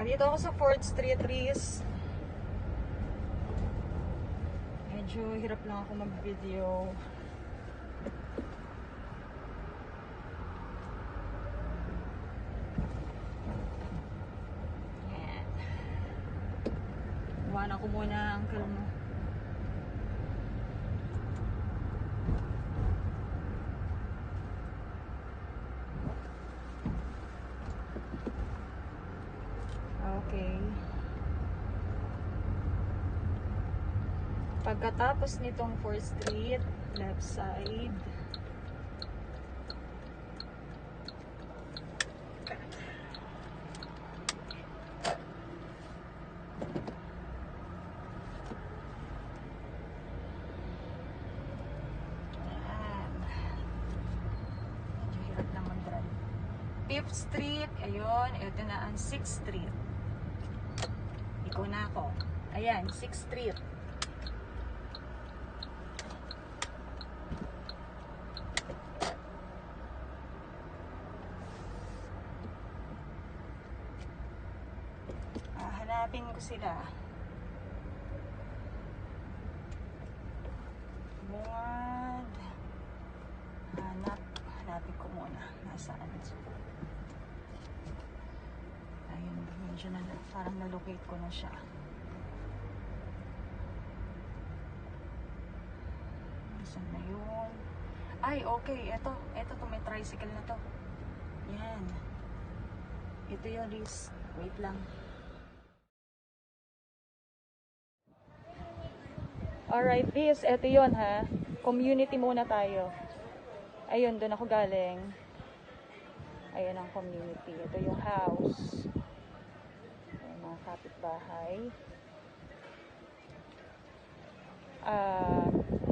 Dito ako sa 4th Street, Riz. Medyo hirap lang ako mag-video. Ayan. Iwanan ko muna ang uncle mo. Okay. Pagkatapos nitong 4th Street, left side. Medyo hirap lang mag-drive. 5th Street, ayun, ito na ang 6th Street. Iko na ako. Ayan, 6th Street. Hanapin ko sila. Bungad. Hanapin ko muna. Nasaan? Ayun, medyo na, parang na-locate ko na siya. Saan na yun? Ay, okay. Ito to, may tricycle na to. Yan. Ito yung Riz. Wait lang. Alright, Riz. Ito yun, ha. Community muna tayo. Ayun, doon ako galing. Ayun ang community. Ito yung house. Ayun, mga kapitbahay.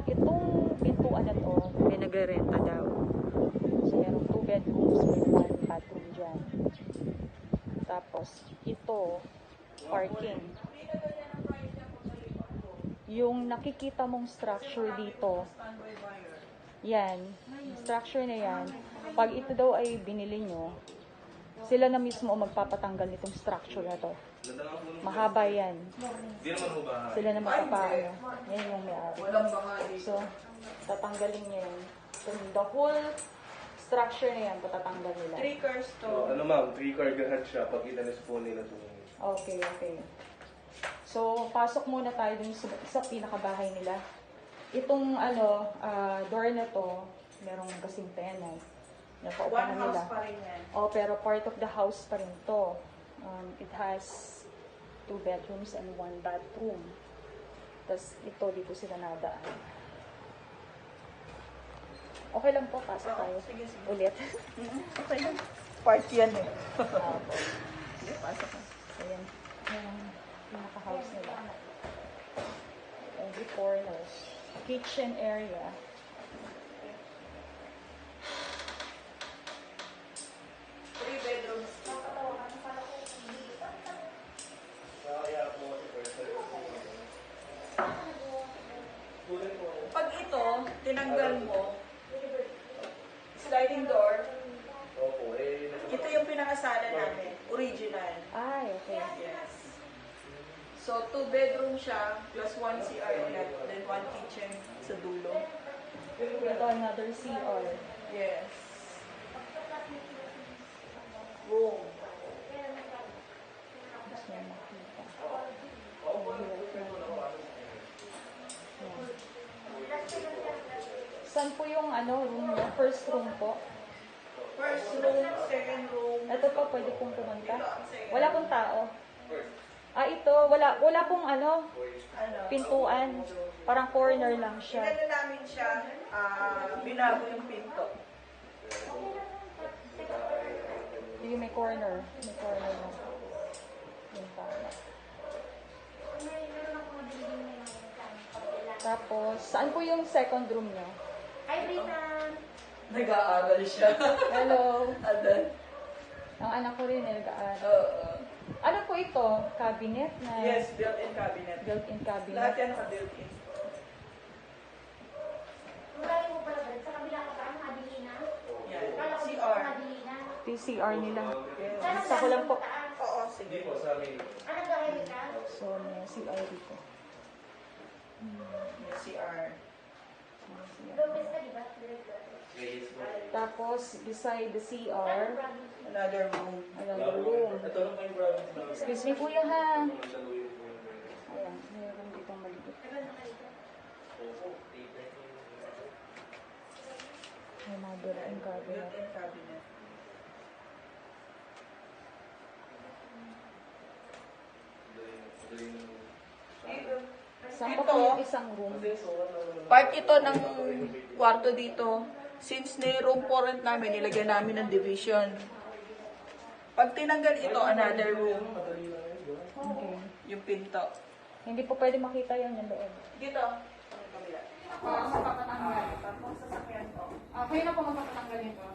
Itong pintuan na to, may nagre-renta daw. So, merong 2 bedrooms, may 1 bathroom dyan. Tapos, ito, parking. Yung nakikita mong structure dito, yan, structure na yan, pag ito daw ay binili nyo, sila na mismo magpapatanggal nitong structure na to. Mahaba yan. Sila na magpapaano. Yan yung may-ari. So, tatanggalin niya yan. So, the whole structure na yan, patatanggal nila. 3 cars to. Ano ma'am, 3 car garage siya. Pagkita na sa phone nila ito. Okay, okay. So, pasok muna tayo dun sa pinakabahay nila. Itong, door na to, merong kasing tenant. One house pa rin yan. Oh, pero part of the house pa rin to. It has 2 bedrooms and 1 bathroom. Tapos ito, dito sila nadaan. Okay lang po, pasok tayo. Sige, sige. Ulit. Okay lang. Part yan eh. Sige, pasok na. Ayan. Yung pinaka-house nila. Every corner. Kitchen area. Pag ito, tinanggal mo, sliding door, ito yung pinakasala namin, original. Ay, okay. Yes. So, 2 bedroom siya, plus 1 CR ulit, then 1 kitchen sa dulo. Ito, another CR. Yes. Room. Gusto mo makita. Saan po yung room niya? First room po? First room, second room. Ito po, pwede pong pumunta? Wala pong tao? Ito, wala pong pintuan. Parang corner lang siya. Inano namin siya, binago yung pinto. Yung may corner. May corner na. Yung tama. Tapos, saan po yung second room niyo? Hi, Britan! Nag-aaral siya. Hello. Adan. Ang anak ko rin nag-aaral. Oo. Ano po ito? Cabinet na? Yes, built-in cabinet. Built-in cabinet. Lahat yan naka-built-in. Murahin mo pala, Brad. Sa kabila ka pa, nakabili na. Yan. Kala ko dito CR. nakabili na. PCR nila. Yes. Gusto ko lang po. Oo, sige. Hindi po, sa amin. Ah, nagkakaroon ka? So, may CR dito. May CR. Gomez ka, di ba? Director. Yes po. Tapos, beside the CR, Another room. another room. Ito lang po yung province namin. Excuse me, kuya ha. Saluhin po yung Ayan, mayroon ditong maliit. Tagal na kayo. Opo. May mga built-in cabinet. Built-in cabinet. Saan pa po yung isang room? Part ito ng kwarto dito. Since ni-room for rent namin, nilagyan namin ng division. Pag tinanggal ito, another room. Okay. Yung pinto. Hindi po pwede makita yun yung loob. Dito. Ako ang magpapatanggal. Tapos sasakyan ko. Kayo na po magpapatanggal nito.